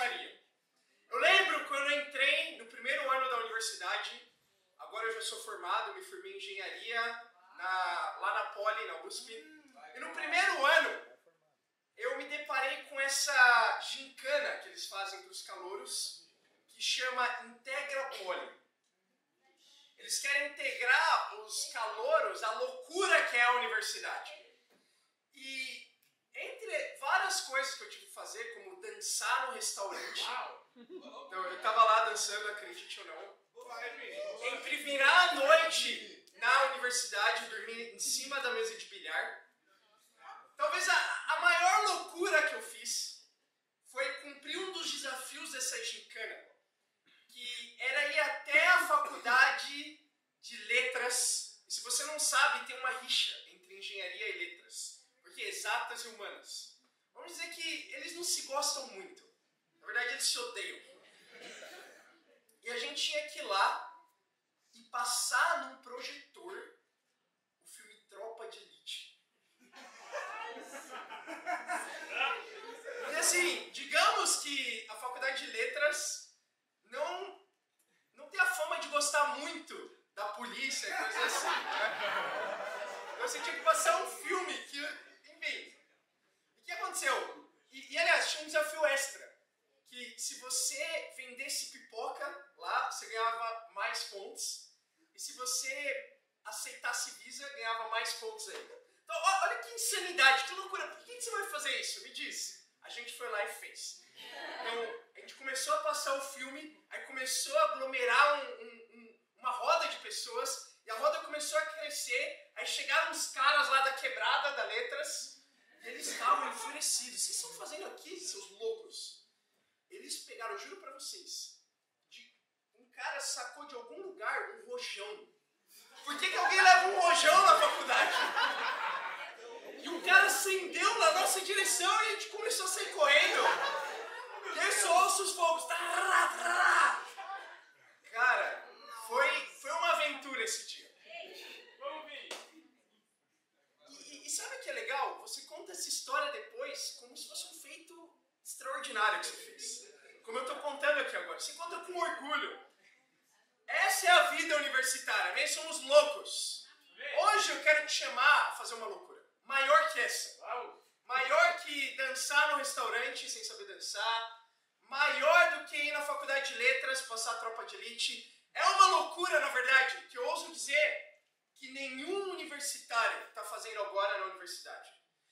faria. Eu lembro quando eu entrei no primeiro ano da universidade, agora eu já sou formado, me formei em engenharia lá na Poli, na USP. E no primeiro ano, eu me deparei com essa gincana que eles fazem para os calouros, que chama Integra Poli. Eles querem integrar os calouros à loucura que é a universidade. E entre várias coisas que eu tive que fazer, como dançar no restaurante. Então, eu estava lá dançando, acredite ou não. Entre virar à noite na universidade, dormir em cima da mesa de bilhar. Talvez a maior loucura que eu fiz foi cumprir um dos desafios dessa gincana, que era ir até a faculdade de letras. E se você não sabe, tem uma rixa entre engenharia e letras, porque exatas e humanas. Vamos dizer que eles não se gostam muito. Na verdade, eles se odeiam. E a gente tinha que ir lá e passar num projetor o filme Tropa de Elite. E assim, digamos que a faculdade de letras não tem a fama de gostar muito da polícia e coisas assim, né? Então você tinha que passar um filme que, enfim. O que aconteceu? E aliás, tinha um desafio extra, que se você vendesse pipoca lá, você ganhava mais pontos, e se você aceitasse Visa, ganhava mais pontos ainda. Então, olha que insanidade, que loucura. Por que você vai fazer isso? Me diz. A gente foi lá e fez. Então, a gente começou a passar o filme, aí começou a aglomerar uma roda de pessoas, e a roda começou a crescer, aí chegaram uns caras lá da quebrada da letras, e eles estavam enfurecidos. Vocês estão fazendo aqui, seus loucos? Eles pegaram, eu juro pra vocês, um cara sacou de algum lugar um rojão. Por que alguém leva um rojão na faculdade? E um cara acendeu na nossa direção e a gente começou a sair correndo. E aí só ouço os fogos. Cara, foi uma aventura esse dia. E sabe o que é legal? Você conta essa história depois como se fosse um feito extraordinário que você fez. Como eu estou contando aqui agora. Você conta com orgulho. Essa é a vida universitária. Nós somos loucos. Hoje eu quero te chamar a fazer uma loucura. Maior que essa. Maior que dançar no restaurante sem saber dançar. Maior do que ir na faculdade de letras, passar a tropa de elite. É uma loucura, na verdade, que eu ouso dizer que nenhum universitário está fazendo agora na universidade.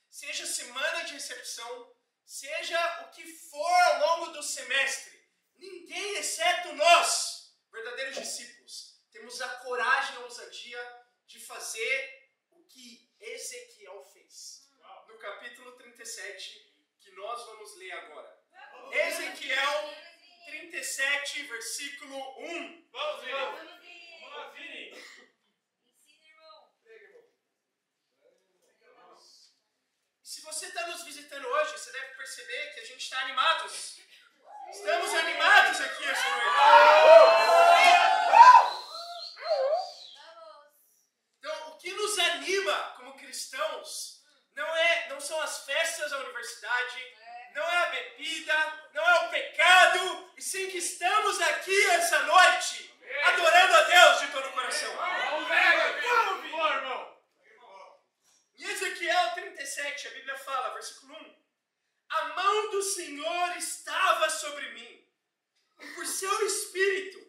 Seja semana de recepção, seja o que for ao longo do semestre. Ninguém, exceto nós, verdadeiros discípulos, temos a coragem e a ousadia de fazer o que Ezequiel fez. No capítulo 37, que nós vamos ler agora. Ezequiel 37, versículo 1. Vamos, Vini. Vamos lá, Vini. Ensina, irmão. E se você está nos visitando hoje, você deve perceber que a gente está animados. Estamos animados aqui essa noite. Então, o que nos anima como cristãos não são as festas da universidade, não é a bebida, não é o pecado, e sim que estamos aqui essa noite adorando a Deus de todo o coração. Em Ezequiel 37, a Bíblia fala, versículo 1: a mão do Senhor estava sobre mim, e por seu espírito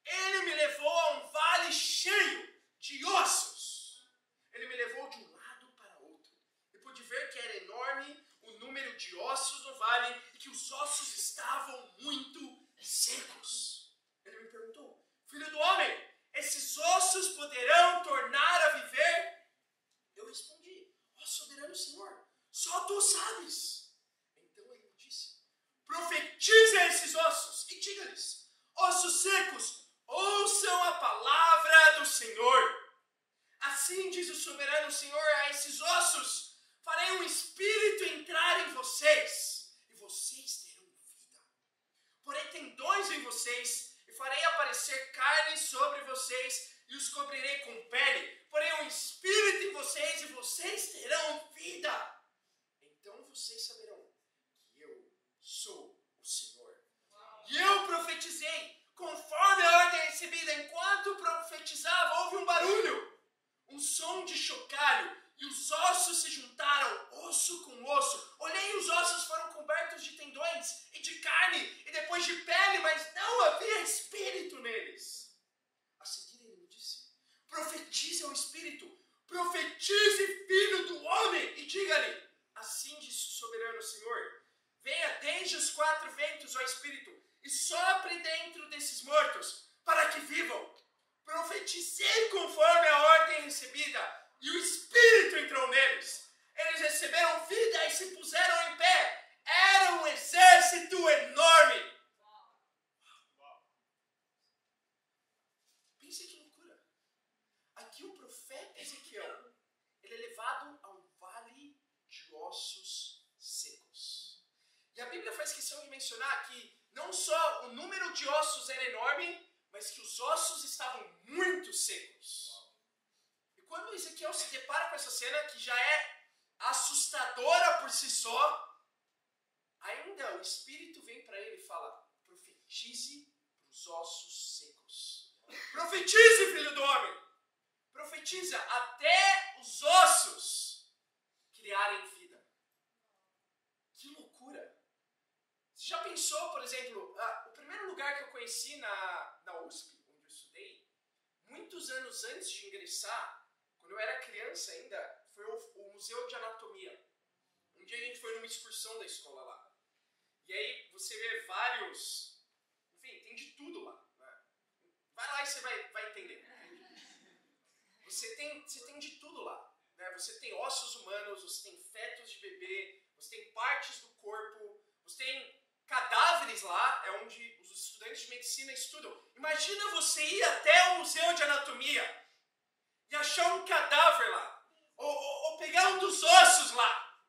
ele me levou a um vale cheio de ossos. Ele me levou de um lado para outro, e pude ver que era enorme o número de ossos no vale, e que os ossos estavam muito secos. Ele me perguntou: filho do homem, esses ossos poderão tornar a viver? Eu respondi: ó soberano Senhor, só tu sabes. Então ele me disse: profetize a esses ossos e diga-lhes: ossos secos, ouçam a palavra do Senhor. Assim diz o soberano Senhor a esses ossos: farei um espírito entrar em vocês, e vocês terão vida. Porém tendões em vocês, e farei aparecer carne sobre vocês, e os cobrirei com pele. Porém um espírito em vocês, e vocês terão vida. Então vocês saberão que eu sou o Senhor, ossos se juntaram, osso com osso. Olhei e os ossos foram cobertos de tendões e de carne e depois de pele, mas não havia espírito neles. A seguir ele me disse, profetize ao espírito, profetize, filho do homem, e diga-lhe, assim diz o soberano Senhor, venha desde os 4 ventos, ó espírito, e sopre dentro desses mortos, para que vivam. Profetizei conforme a ordem recebida, e o Espírito entrou neles. Eles receberam vida e se puseram em pé. Era um exército enorme. Pense que loucura. Aqui o profeta Ezequiel, ele é levado a um vale de ossos secos. E a Bíblia faz questão de mencionar que não só o número de ossos era enorme, mas que os ossos estavam muito secos. E quando Ezequiel se depara com essa cena, que já é assustadora por si só, ainda o Espírito vem para ele e fala, profetize para os ossos secos. Profetize, filho do homem! Profetiza até os ossos criarem vida. Que loucura! Você já pensou, por exemplo, o primeiro lugar que eu conheci na USP, onde eu estudei, muitos anos antes de ingressar, quando eu era criança ainda, foi o Museu de Anatomia. Um dia a gente foi numa excursão da escola lá. E aí você vê vários... Enfim, tem de tudo lá. Né? Vai lá e você vai entender. Você tem de tudo lá. Né? Você tem ossos humanos, você tem fetos de bebê, você tem partes do corpo, você tem cadáveres lá, é onde os estudantes de medicina estudam. Imagina você ir até o Museu de Anatomia e achar um cadáver lá, ou pegar um dos ossos lá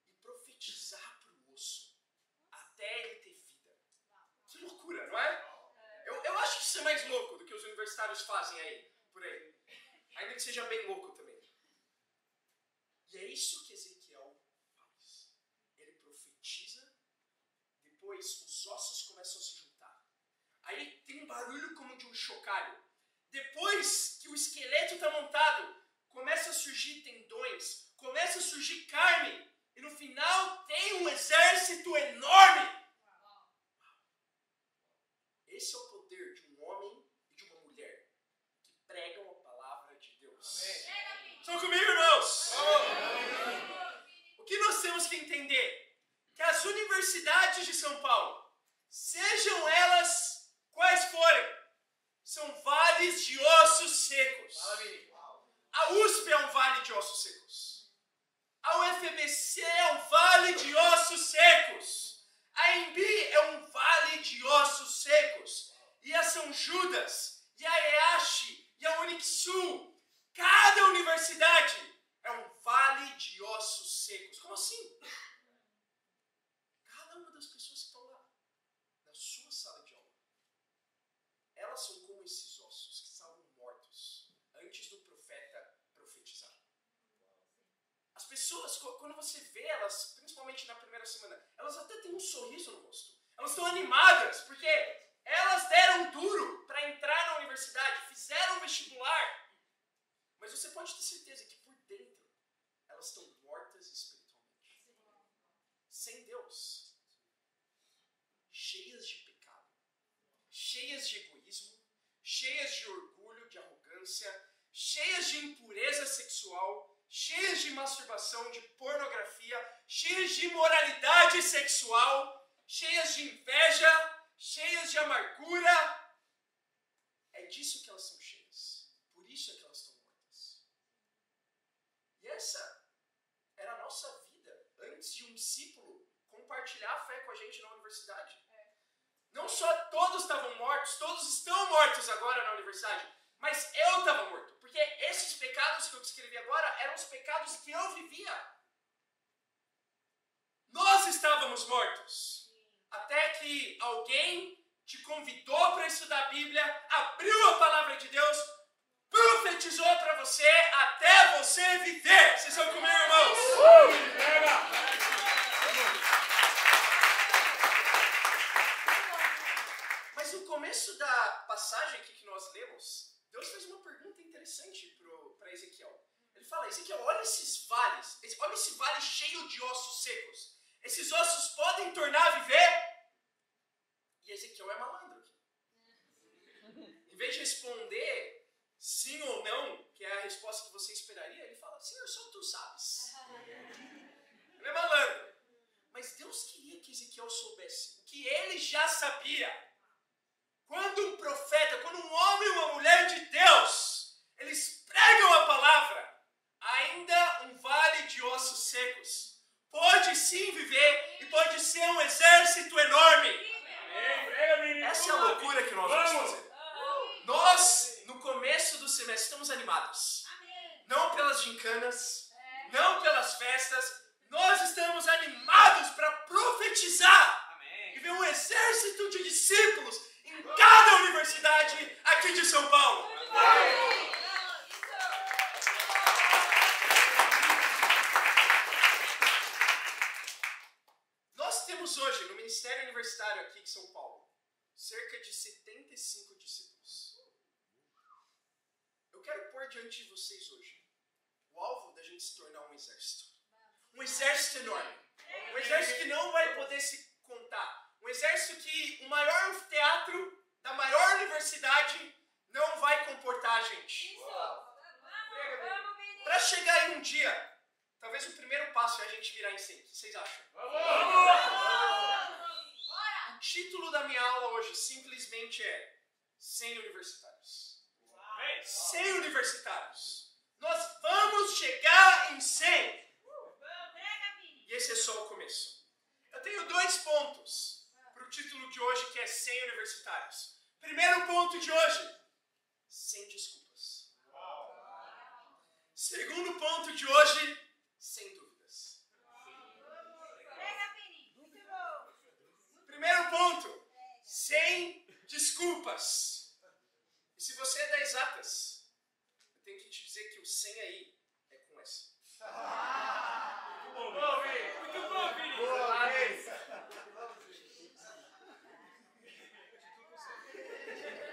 e profetizar para o osso até ele ter vida. Que loucura, não é? Eu acho que isso é mais louco do que os universitários fazem aí, por aí. Ainda que seja bem louco também. E é isso que Ezequiel faz. Ele profetiza, depois os ossos começam a se juntar. Aí tem um barulho como de um chocalho. Depois que o esqueleto está montado, começa a surgir tendões, começa a surgir carne, e no final tem um exército enorme. Esse é o poder de um homem e de uma mulher que pregam a palavra de Deus. Amém. Estão comigo, irmãos? O que nós temos que entender? Que as universidades de São Paulo, sejam elas quais forem, são vales de ossos secos. A USP é um vale de ossos secos. A UFBC é um vale de ossos secos. A EMB é um vale de ossos secos. E a São Judas, e a EASH, e a Unixul, cada universidade é um vale de ossos secos. Como assim? Cada uma das pessoas que estão lá, na sua sala de aula, elas são como esses ossos que estavam mortos antes do profeta profetizar. As pessoas, quando você vê elas, principalmente na primeira semana, elas até têm um sorriso no rosto. Elas estão animadas, porque elas deram duro para entrar na universidade, fizeram vestibular. Mas você pode ter certeza que por dentro, elas estão mortas espiritualmente. Sem Deus. Cheias de pecado. Cheias de egoísmo. Cheias de orgulho, de arrogância. Cheias de impureza sexual. Cheias de masturbação, de pornografia. Cheias de imoralidade sexual. Cheias de inveja. Cheias de amargura. É disso que elas são cheias. Por isso é que elas estão mortas. E essa era a nossa vida antes de um discípulo compartilhar a fé com a gente na universidade. Não só todos estavam mortos, todos estão mortos agora na universidade, mas eu estava morto. Porque esses pecados que eu descrevi agora eram os pecados que eu vivia. Nós estávamos mortos. Até que alguém te convidou para estudar a Bíblia, abriu a palavra de Deus, profetizou para você até você viver. Vocês estão comigo, irmãos? Mas no começo da passagem aqui que nós lemos, Deus fez uma pergunta interessante para Ezequiel. Ele fala, Ezequiel, olha esses vales, olha esse vale cheio de ossos secos. Esses ossos podem tornar a viver? E Ezequiel é malandro aqui. Em vez de responder sim ou não, que é a resposta que você esperaria, ele fala, Senhor, só tu sabes. Ele é malandro. Mas Deus queria que Ezequiel soubesse o que ele já sabia. Quando um profeta, quando um homem e uma mulher de Deus, eles pregam a palavra, ainda um vale de ossos secos pode sim viver e pode ser um exército enorme. Essa é a loucura que nós vamos fazer. Nós, no começo do semestre, estamos animados. Não pelas gincanas, não pelas festas. Nós estamos animados para profetizar e ver um exército de discípulos em cada universidade aqui de São Paulo. Nós temos hoje, no Ministério Universitário aqui de São Paulo, cerca de 75 discípulos. Eu quero pôr diante de vocês hoje o alvo da gente se tornar um exército. Um exército enorme. Um exército que não vai poder se contar. Um exército que o maior anfiteatro da maior universidade não vai comportar a gente. Para chegar aí um dia, talvez o primeiro passo é a gente virar em 100. O que vocês acham? O título da minha aula hoje simplesmente é 100 universitários. 100 universitários. Nós vamos chegar em 100. E esse é só o começo. Eu tenho 2 pontos para o título de hoje, que é 100 universitários. Primeiro ponto de hoje, sem desculpas. Segundo ponto de hoje, sem dúvidas. Primeiro ponto, sem desculpas. E se você é da exatas, eu tenho que te dizer que o 100 aí é com essa. Muito bom, Vini!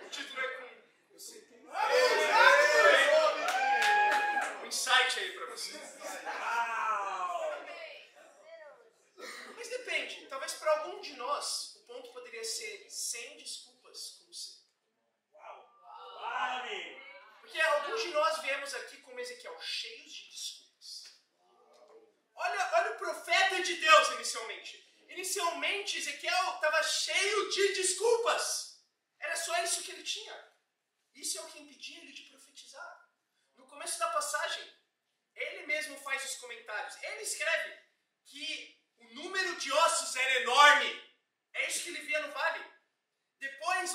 O título é com você. Um insight aí pra você. Mas depende. Talvez para algum de nós, o ponto poderia ser sem desculpas com você. Porque alguns de nós viemos aqui como Ezequiel, cheios de desculpas. Olha o profeta de Deus inicialmente. Inicialmente, Ezequiel estava cheio de desculpas. Era só isso que ele tinha. Isso é o que impedia ele de profetizar. No começo da passagem, ele mesmo faz os comentários. Ele escreve que o número de ossos era enorme. É isso que ele via no vale.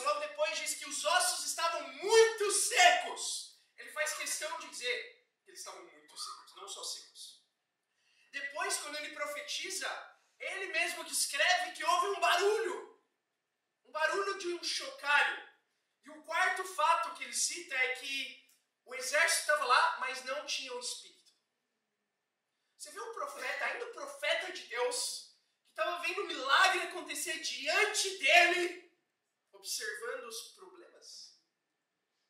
Logo depois, diz que os ossos estavam muito secos. Ele faz questão de dizer que eles estavam muito secos, não só secos. Depois, quando ele profetiza, ele mesmo descreve que houve um barulho de um chocalho. E o quarto fato que ele cita é que o exército estava lá, mas não tinha o Espírito. Você vê um profeta, ainda o profeta de Deus, que estava vendo o milagre acontecer diante dele, observando os problemas,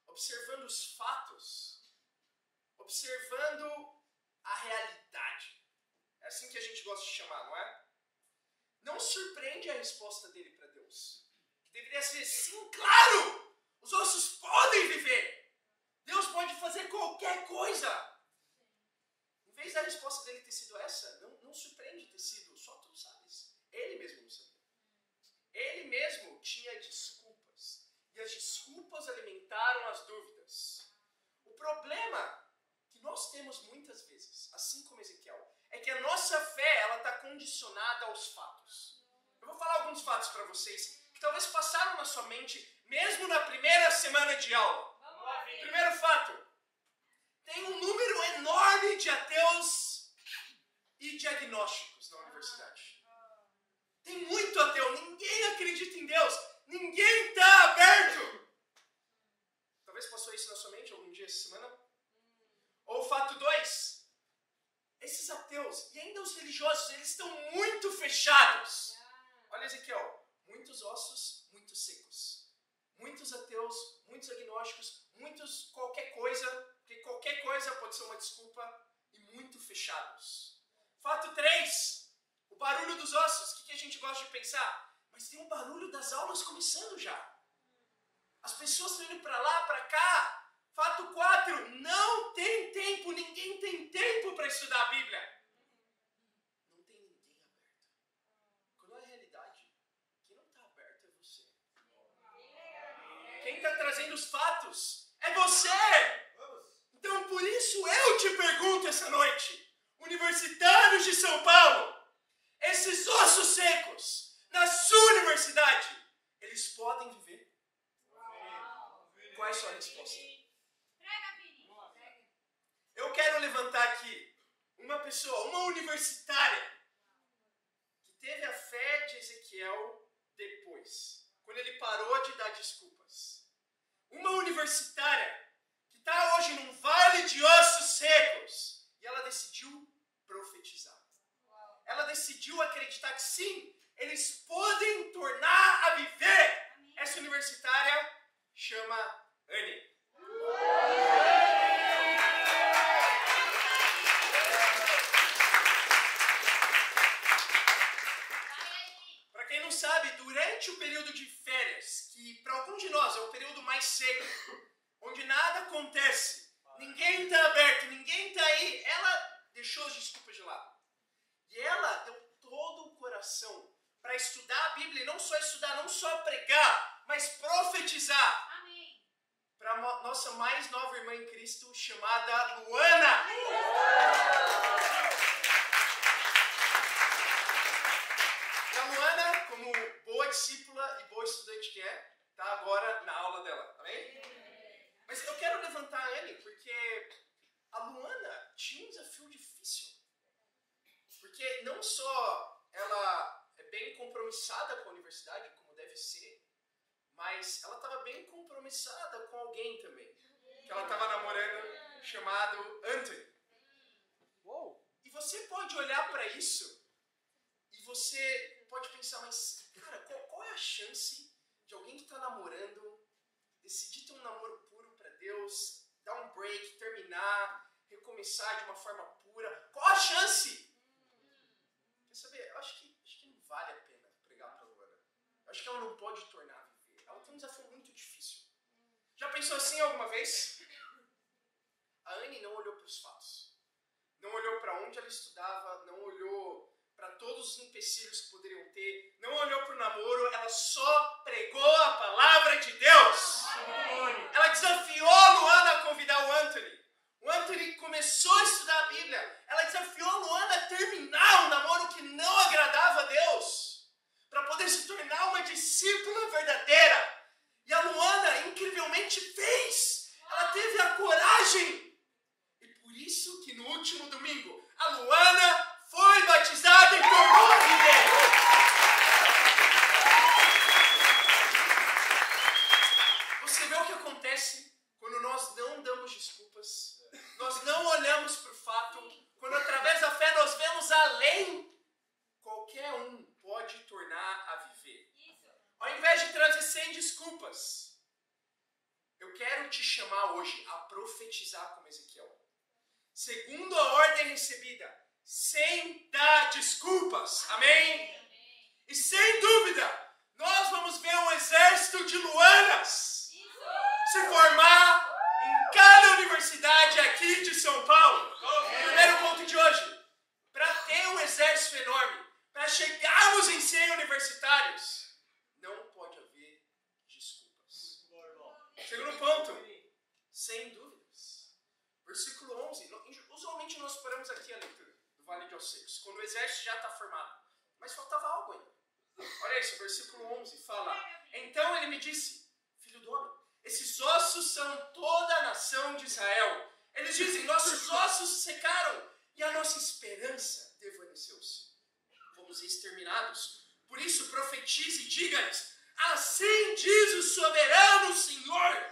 observando os fatos, observando a realidade. É assim que a gente gosta de chamar, não é? Não surpreende a resposta dele para Deus. Que deveria ser sim, claro! Os ossos podem viver. Deus pode fazer qualquer coisa. Em vez da resposta dele ter sido essa, não surpreende ter sido, só tu sabes. Ele mesmo não sabia. Ele mesmo tinha desculpas. E as desculpas alimentaram as dúvidas. O problema que nós temos muitas vezes, assim como Ezequiel, é que a nossa fé está condicionada aos fatos. Eu vou falar alguns fatos para vocês que talvez passaram na sua mente, mesmo na primeira semana de aula. Primeiro fato, tem um número enorme de ateus e de agnósticos na universidade. Tem muito ateu, ninguém acredita em Deus, ninguém está aberto. Talvez passou isso na sua mente algum dia essa semana? Ou fato 2, esses ateus e ainda os religiosos, eles estão muito fechados. Olha Ezequiel, muitos ossos, muito secos. Muitos ateus, muitos agnósticos, muitos qualquer coisa Porque qualquer coisa pode ser uma desculpa e muito fechados. Fato 3, o barulho dos ossos. O que a gente gosta de pensar? Mas tem um barulho das aulas começando já. As pessoas estão indo para lá, para cá. Fato 4, não tem tempo, ninguém tem tempo para estudar a Bíblia. Não tem ninguém aberto. Qual é a realidade? Quem não está aberto é você. Quem está trazendo os fatos é você. Então por isso eu te pergunto essa noite, universitários de São Paulo, esses ossos secos na sua universidade, eles podem viver? Qual é a sua resposta? Eu quero levantar aqui uma pessoa, uma universitária, que teve a fé de Ezequiel depois, quando ele parou de dar desculpas. Uma universitária que está hoje num vale de ossos secos e ela decidiu profetizar. Ela decidiu acreditar que sim, eles podem tornar a viver. Essa universitária chama Anne. Para quem não sabe, durante o período de férias, que para alguns de nós é o período mais seco, onde nada acontece, ninguém está aberto, ninguém está aí, ela deixou as desculpas de lado. E ela deu todo o coração para estudar a Bíblia, e não só estudar, não só pregar, mas profetizar. Para a nossa mais nova irmã em Cristo, chamada Luana. A Luana, como boa discípula e boa estudante que é, está agora na aula dela, amém? Mas eu quero levantar a Anne, porque a Luana tinha um desafio difícil. Porque não só ela é bem compromissada com a universidade, como deve ser, mas ela estava bem compromissada com alguém também, que ela estava namorando, chamado Anthony. E você pode olhar para isso e você pode pensar, mas cara, qual é a chance de alguém que está namorando decidir ter um namoro puro para Deus, dar um break, terminar, recomeçar de uma forma pura? Qual a chance? Quer saber? Eu acho que não vale a pena pregar para a Luana. Eu acho que ela não pode tornar a viver. Ela tem um desafio muito difícil. Já pensou assim alguma vez? A Anne não olhou para os fatos. Não olhou para onde ela estudava, não olhou para todos os empecilhos que poderiam ter, não olhou para o namoro, ela só pregou a palavra de Deus. Ela desafiou a Luana a convidar o Anthony. O Anthony começou a estudar a Bíblia. Ela desafiou a Luana a terminar um namoro que não agradava a Deus, para poder se tornar uma discípula verdadeira. E a Luana, incrivelmente, fez. Ela teve a coragem. E por isso que no último domingo, a Luana foi batizada e tornou a viver. Você vê o que acontece quando nós não damos desculpas, nós não olhamos para o fato, quando através da fé nós vemos além, qualquer um pode tornar a viver. Ao invés de trazer 100 desculpas, eu quero te chamar hoje a profetizar como Ezequiel. Segundo a ordem recebida, sem dar desculpas. Amém? E sem dúvida, nós vamos ver um exército de Luanas se formar em cada universidade aqui de São Paulo. Primeiro ponto de hoje. Para ter um exército enorme, para chegarmos em 100 universitários, não pode haver desculpas. Segundo ponto, sem dúvidas. Versículo 11. Usualmente nós paramos aqui a leitura do Vale de Ossos Secos, quando o exército já está formado. Mas faltava algo ainda. Olha isso, versículo 11 fala: então ele me disse, filho do homem, esses ossos são toda a nação de Israel. Eles dizem, nossos ossos secaram e a nossa esperança desvaneceu-se. Fomos exterminados. Por isso profetize e diga-lhes, assim diz o soberano Senhor: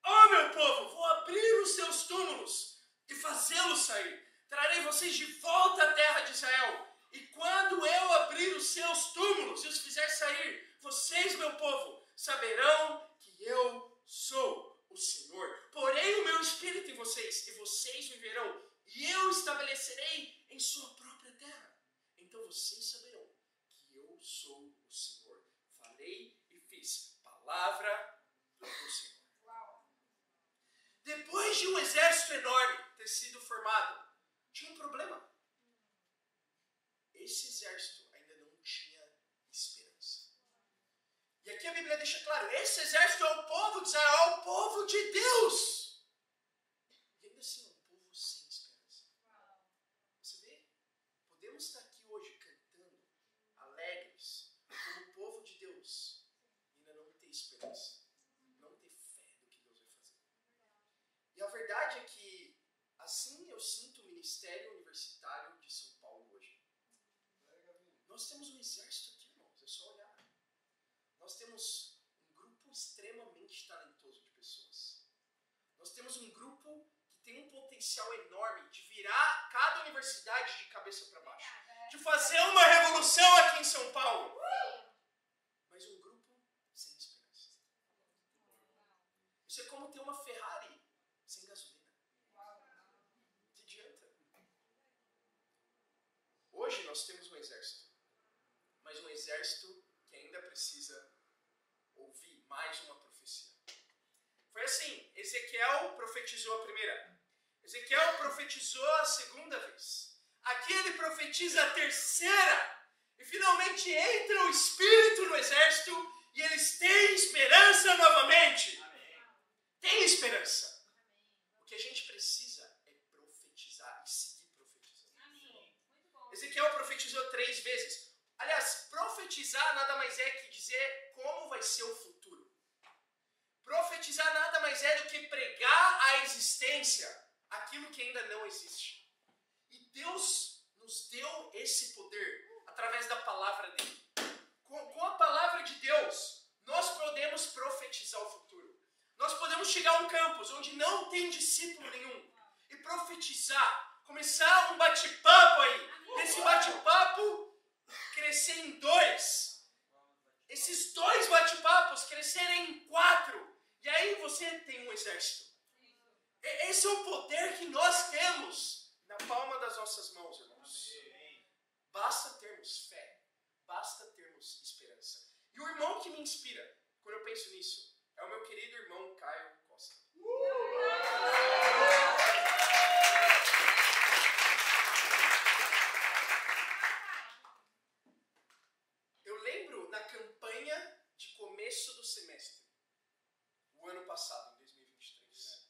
ó meu povo, vou abrir os seus túmulos e fazê-los sair. Trarei vocês de volta à terra de Israel. E quando eu abrir os seus túmulos e os fizer sair, vocês, meu povo, saberão que eu sou o Senhor. Porém o meu espírito palavra do Senhor. Depois de um exército enorme ter sido formado, tinha um problema. Esse exército ainda não tinha esperança. E aqui a Bíblia deixa claro, esse exército é o povo de Israel, é o povo de Deus. E ainda assim é um povo sem esperança. Você vê? Podemos estar aqui hoje cantando, alegres, como o povo de Deus, e ainda não ter esperança, não ter fé do que Deus vai fazer. E a verdade é que assim eu sinto o ministério universitário de São Paulo hoje. Nós temos um exército aqui, irmãos, é só olhar. Nós temos um grupo extremamente talentoso de pessoas. Nós temos um grupo que tem um potencial enorme de virar cada universidade de cabeça para baixo. De fazer uma revolução aqui em São Paulo. Mas um grupo sem esperança. Isso é como ter uma Ferrari sem gasolina. Que adianta? Hoje nós temos um exército. Mas um exército que ainda precisa ouvir mais uma profecia. Foi assim, Ezequiel profetizou a primeira. Ezequiel profetizou a segunda vez. Aqui ele profetiza a terceira. E finalmente entra o Espírito no exército e eles têm esperança novamente. Amém. Tem esperança. O que a gente precisa é profetizar e seguir profetizando. Amém. Ezequiel profetizou 3 vezes. Aliás, profetizar nada mais é que dizer como vai ser o futuro. Profetizar nada mais é do que pregar a existência, aquilo que ainda não existe. E Deus nos deu esse poder através da palavra dele. Com a palavra de Deus, nós podemos profetizar o futuro. Nós podemos chegar a um campus onde não tem discípulo nenhum e profetizar, começar um bate-papo aí. Esse bate-papo crescer em 2. Esses 2 bate-papos crescerem em 4. E aí você tem um exército. Esse é o poder que nós temos na palma das nossas mãos, irmãos. Basta termos fé. Basta termos esperança. E o irmão que me inspira, quando eu penso nisso, é o meu querido irmão Caio Costa. Eu lembro na campanha de começo do semestre, o ano passado, em 2023.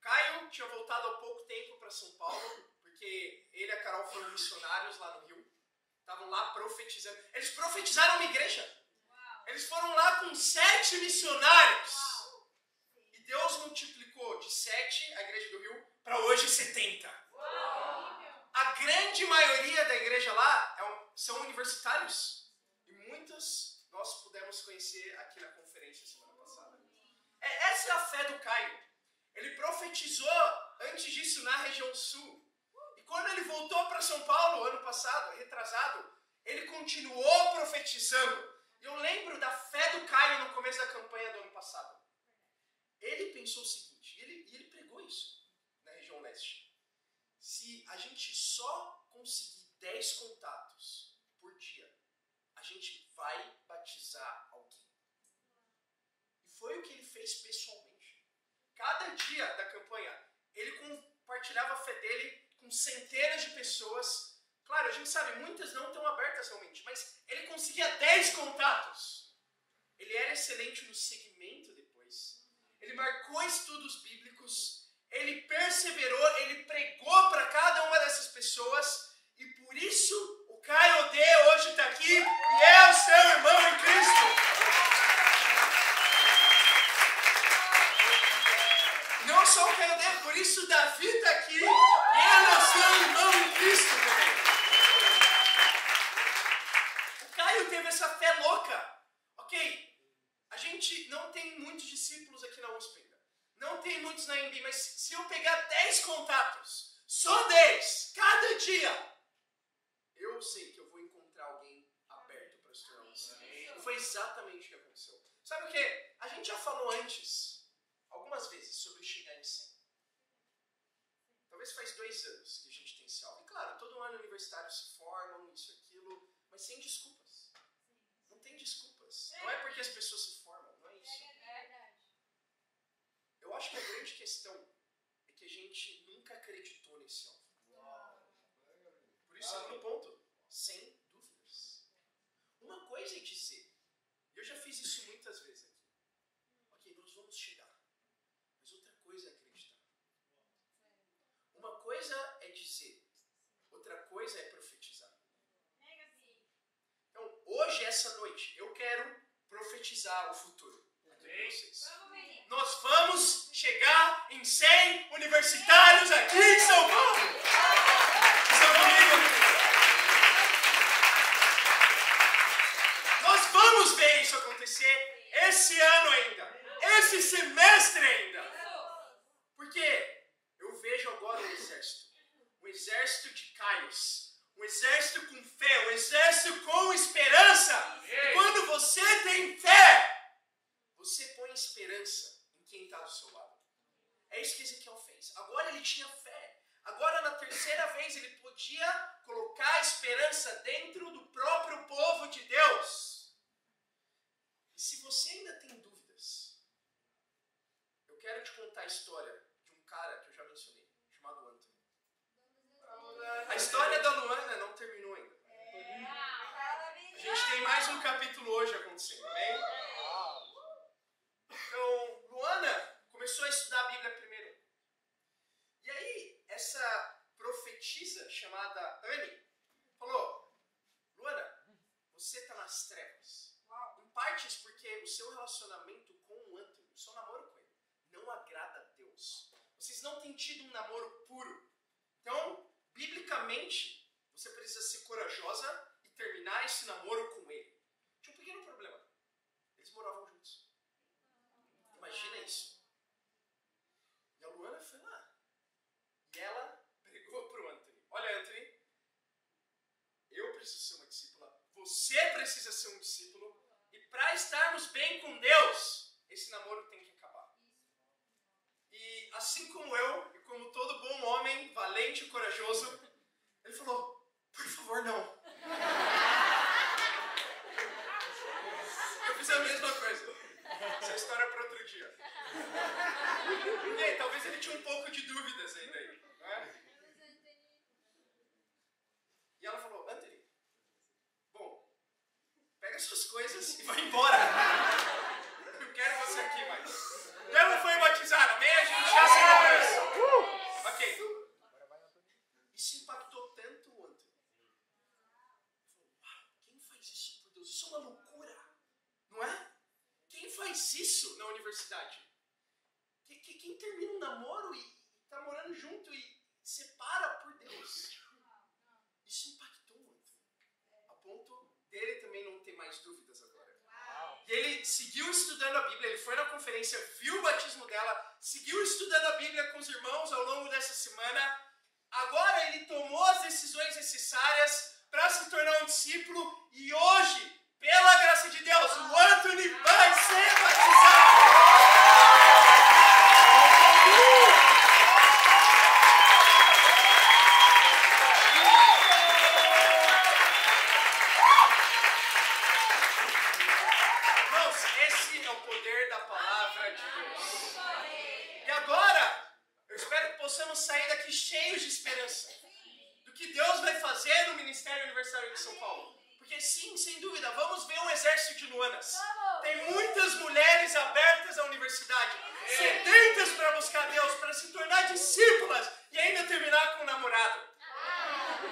Caio tinha voltado há pouco tempo para São Paulo, porque ele e a Carol foram missionários lá no Rio. Estavam lá profetizando. Eles profetizaram uma igreja. Eles foram lá com 7 missionários. E Deus multiplicou de 7 a igreja do Rio para hoje 70. A grande maioria da igreja lá são universitários. E muitos nós pudemos conhecer aqui na conferência semana passada. Essa é a fé do Caio. Ele profetizou antes disso na região sul. E quando ele voltou para São Paulo ano passado, retrasado, ele continuou profetizando. E eu lembro da fé do Caio no começo da campanha do ano passado. Ele pensou o seguinte, e ele pregou isso na região leste. Se a gente só conseguir 10 contatos por dia, a gente vai batizar alguém. E foi o que ele fez pessoalmente. Cada dia da campanha, ele compartilhava a fé dele com centenas de pessoas. Claro, a gente sabe, muitas não estão abertas realmente, mas ele conseguia 10 contatos. Ele era excelente no segmento depois. Ele marcou estudos bíblicos, ele perseverou, ele pregou para cada uma dessas pessoas, e por isso o Caio Odê hoje está aqui e é o seu irmão em Cristo. Não só o Caio Odê, por isso Davi está aqui e ele é o seu irmão em Cristo também. O Caio teve essa fé louca. Ok, a gente não tem muitos discípulos aqui na USP ainda. Não tem muitos na EMB, mas se eu pegar 10 contatos, só 10, cada dia, eu sei que eu vou encontrar alguém aberto para se tornar um discípulo. E foi exatamente o que aconteceu. Sabe o que? A gente já falou antes, algumas vezes, sobre chegar em 100. Talvez faz 2 anos que a gente tem esse alvo. E claro, todo ano universitários se formam, isso, aquilo, mas sem desculpas. Não tem desculpas. Não é porque porque as pessoas se formam, não é isso. Eu acho que a grande questão é que a gente nunca acreditou nesse alvo. Por isso, segundo ponto, sem dúvidas. Uma coisa é dizer, e eu já fiz isso muitas vezes aqui. Ok, nós vamos chegar. Mas outra coisa é acreditar. Uma coisa é dizer, outra coisa é profetizar. Então, hoje, essa noite, eu quero profetizar o futuro aqui para vocês. Nós vamos chegar em 100 universitários aqui em São Paulo. Estão comigo? Nós vamos ver isso acontecer esse ano ainda, esse semestre ainda. Porque eu vejo agora um exército de Caios, um exército com fé, um exército com esperança. E quando você tem fé, você põe esperança em quem está do seu lado. É isso que Ezequiel fez. Agora ele tinha fé. Agora, na terceira vez, ele podia colocar a esperança dentro do próprio povo de Deus. E se você ainda tem dúvidas, eu quero te contar a história de um cara que eu já mencionei, chamado Anthony. A história da Luana não terminou ainda. A gente tem mais um capítulo hoje acontecendo, amém? Então, Luana começou a estudar a Bíblia primeiro. E aí, essa profetisa chamada Anne falou: Luana, você está nas trevas. Em partes porque o seu relacionamento com o Anthony, o seu namoro com ele, não agrada a Deus. Vocês não têm tido um namoro puro. Então, biblicamente, você precisa ser corajosa e terminar esse namoro com ele. Tinha um pequeno problema. Eles moravam juntos. Imagina isso. E a Luana foi lá. E ela pregou para o Anthony: olha, Anthony, eu preciso ser uma discípula, você precisa ser um discípulo, e para estarmos bem com Deus, esse namoro tem que acabar. E assim como eu, e como todo bom homem, valente e corajoso, ele falou: por favor, não. Eu fiz a mesma coisa. Essa história é para outro dia. E aí, talvez ele tinha um pouco de dúvidas ainda aí, não é? E ela falou: Anthony, bom, pega suas coisas e vai embora. Eu não quero você aqui mais. E ela foi batizada, amém? A gente já celebrou isso. Ok. Isso impactou tanto o Anthony. Ele falou: uau, quem faz isso por Deus? Isso é uma loucura, não é? Quem faz isso na universidade? Quem termina um namoro e está morando junto e separa por Deus? Isso impactou muito. A ponto dele também não ter mais dúvidas agora. E ele seguiu estudando a Bíblia, ele foi na conferência, viu o batismo dela, seguiu estudando a Bíblia com os irmãos ao longo dessa semana. Agora ele tomou as decisões necessárias para se tornar um discípulo e hoje, pela graça de Deus, o Anthony vai ser batizado. Irmãos, esse é o poder da palavra de Deus. E agora, eu espero que possamos sair daqui cheios de esperança do que Deus vai fazer no Ministério Universitário de São Paulo. Porque sim, sem dúvida, vamos ver um exército de Luanas. Tem muitas mulheres abertas à universidade, sedentas para buscar Deus, para se tornar discípulas e ainda terminar com um namorado.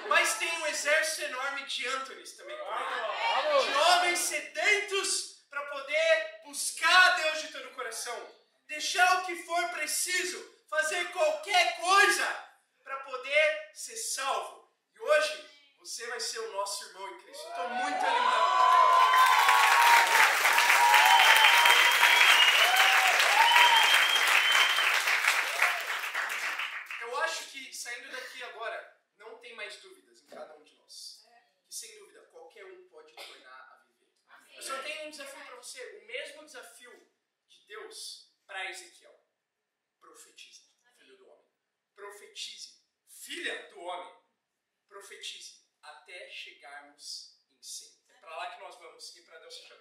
Mas tem um exército enorme de Anthonys também. De homens sedentos para poder buscar a Deus de todo o coração. Deixar o que for preciso, fazer qualquer coisa para poder ser salvo. E hoje, você vai ser o nosso irmão em Cristo. Estou muito animado. Eu acho que, saindo daqui agora, não tem mais dúvidas em cada um de nós. Que, sem dúvida, qualquer um pode tornar a viver. Eu só tenho um desafio para você. O mesmo desafio de Deus para Ezequiel. Profetize, filho do homem. Profetize, filha do homem. Profetize até chegarmos em 100. É para lá que nós vamos e para Deus seja